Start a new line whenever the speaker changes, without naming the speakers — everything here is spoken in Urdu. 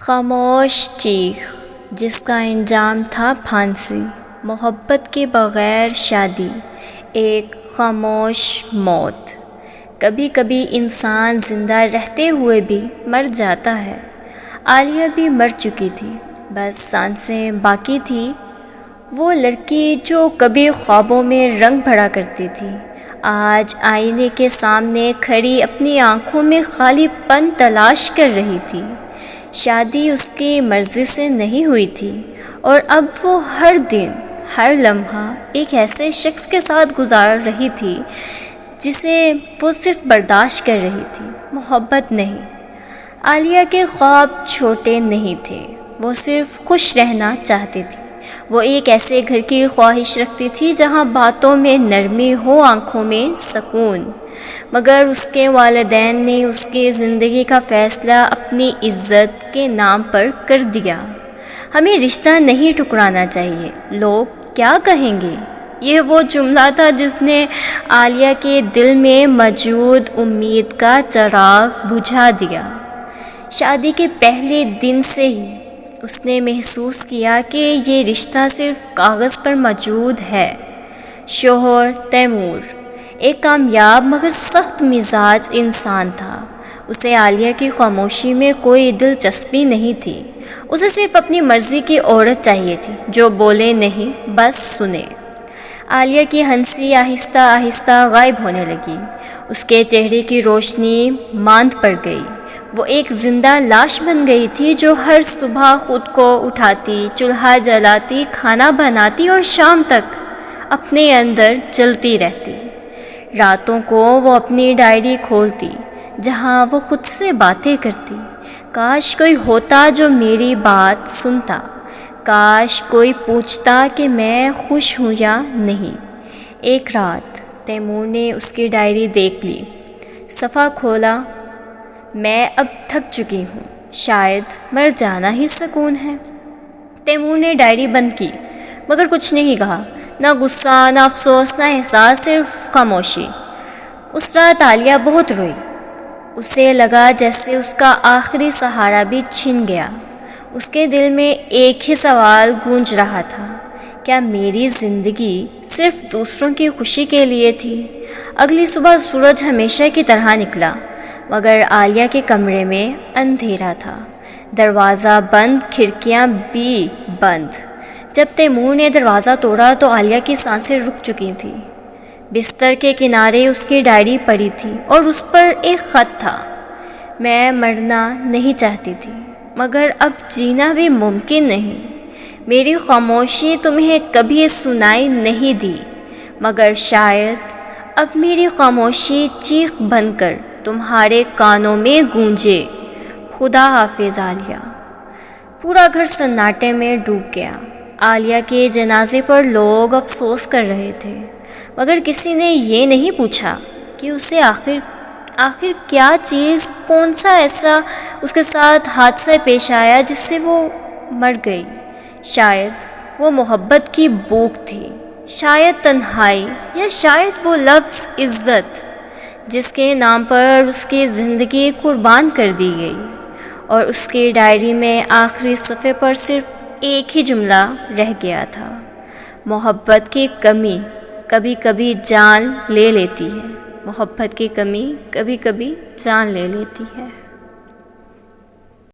خاموش چیخ جس کا انجام تھا پھانسی، محبت کے بغیر شادی، ایک خاموش موت۔ کبھی کبھی انسان زندہ رہتے ہوئے بھی مر جاتا ہے۔ عالیہ بھی مر چکی تھی، بس سانسیں باقی تھی۔ وہ لڑکی جو کبھی خوابوں میں رنگ بھرا کرتی تھی، آج آئینے کے سامنے کھڑی اپنی آنکھوں میں خالی پن تلاش کر رہی تھی۔ شادی اس کی مرضی سے نہیں ہوئی تھی، اور اب وہ ہر دن، ہر لمحہ ایک ایسے شخص کے ساتھ گزار رہی تھی جسے وہ صرف برداشت کر رہی تھی، محبت نہیں۔ عالیہ کے خواب چھوٹے نہیں تھے، وہ صرف خوش رہنا چاہتی تھی۔ وہ ایک ایسے گھر کی خواہش رکھتی تھی جہاں باتوں میں نرمی ہو، آنکھوں میں سکون۔ مگر اس کے والدین نے اس کی زندگی کا فیصلہ اپنی عزت کے نام پر کر دیا۔ ہمیں رشتہ نہیں ٹکرانا چاہیے، لوگ کیا کہیں گے؟ یہ وہ جملہ تھا جس نے عالیہ کے دل میں موجود امید کا چراغ بجھا دیا۔ شادی کے پہلے دن سے ہی اس نے محسوس کیا کہ یہ رشتہ صرف کاغذ پر موجود ہے۔ شوہر تیمور ایک کامیاب مگر سخت مزاج انسان تھا۔ اسے عالیہ کی خاموشی میں کوئی دلچسپی نہیں تھی۔ اسے صرف اپنی مرضی کی عورت چاہیے تھی، جو بولے نہیں، بس سنے۔ عالیہ کی ہنسی آہستہ آہستہ غائب ہونے لگی۔ اس کے چہرے کی روشنی ماند پڑ گئی۔ وہ ایک زندہ لاش بن گئی تھی جو ہر صبح خود کو اٹھاتی، چولہا جلاتی، کھانا بناتی اور شام تک اپنے اندر جلتی رہتی۔ راتوں کو وہ اپنی ڈائری کھولتی جہاں وہ خود سے باتیں کرتی۔ کاش کوئی ہوتا جو میری بات سنتا، کاش کوئی پوچھتا کہ میں خوش ہوں یا نہیں۔ ایک رات تیمور نے اس کی ڈائری دیکھ لی، صفحہ کھولا۔ میں اب تھک چکی ہوں، شاید مر جانا ہی سکون ہے۔ تیمور نے ڈائری بند کی، مگر کچھ نہیں کہا، نہ غصہ، نہ افسوس، نہ احساس، صرف خاموشی۔ اس رات عالیہ بہت روئی۔ اسے لگا جیسے اس کا آخری سہارا بھی چھن گیا۔ اس کے دل میں ایک ہی سوال گونج رہا تھا، کیا میری زندگی صرف دوسروں کی خوشی کے لیے تھی؟ اگلی صبح سورج ہمیشہ کی طرح نکلا، مگر عالیہ کے کمرے میں اندھیرا تھا، دروازہ بند، کھڑکیاں بھی بند۔ جب تیمور نے دروازہ توڑا تو عالیہ کی سانسیں رک چکی تھیں۔ بستر کے کنارے اس کی ڈائری پڑی تھی اور اس پر ایک خط تھا، میں مرنا نہیں چاہتی تھی، مگر اب جینا بھی ممکن نہیں۔ میری خاموشی تمہیں کبھی سنائی نہیں دی، مگر شاید اب میری خاموشی چیخ بن کر تمہارے کانوں میں گونجے۔ خدا حافظ عالیہ۔ پورا گھر سناٹے میں ڈوب گیا۔ عالیہ کے جنازے پر لوگ افسوس کر رہے تھے، مگر کسی نے یہ نہیں پوچھا کہ اسے آخر کیا چیز، کون سا ایسا اس کے ساتھ حادثہ پیش آیا جس سے وہ مر گئی۔ شاید وہ محبت کی بھوک تھی، شاید تنہائی، یا شاید وہ لفظ عزت جس کے نام پر اس کی زندگی قربان کر دی گئی۔ اور اس کی ڈائری میں آخری صفحے پر صرف ایک ہی جملہ رہ گیا تھا، محبت کی کمی کبھی کبھی جان لے لیتی ہے، محبت کی کمی کبھی کبھی جان لے لیتی ہے۔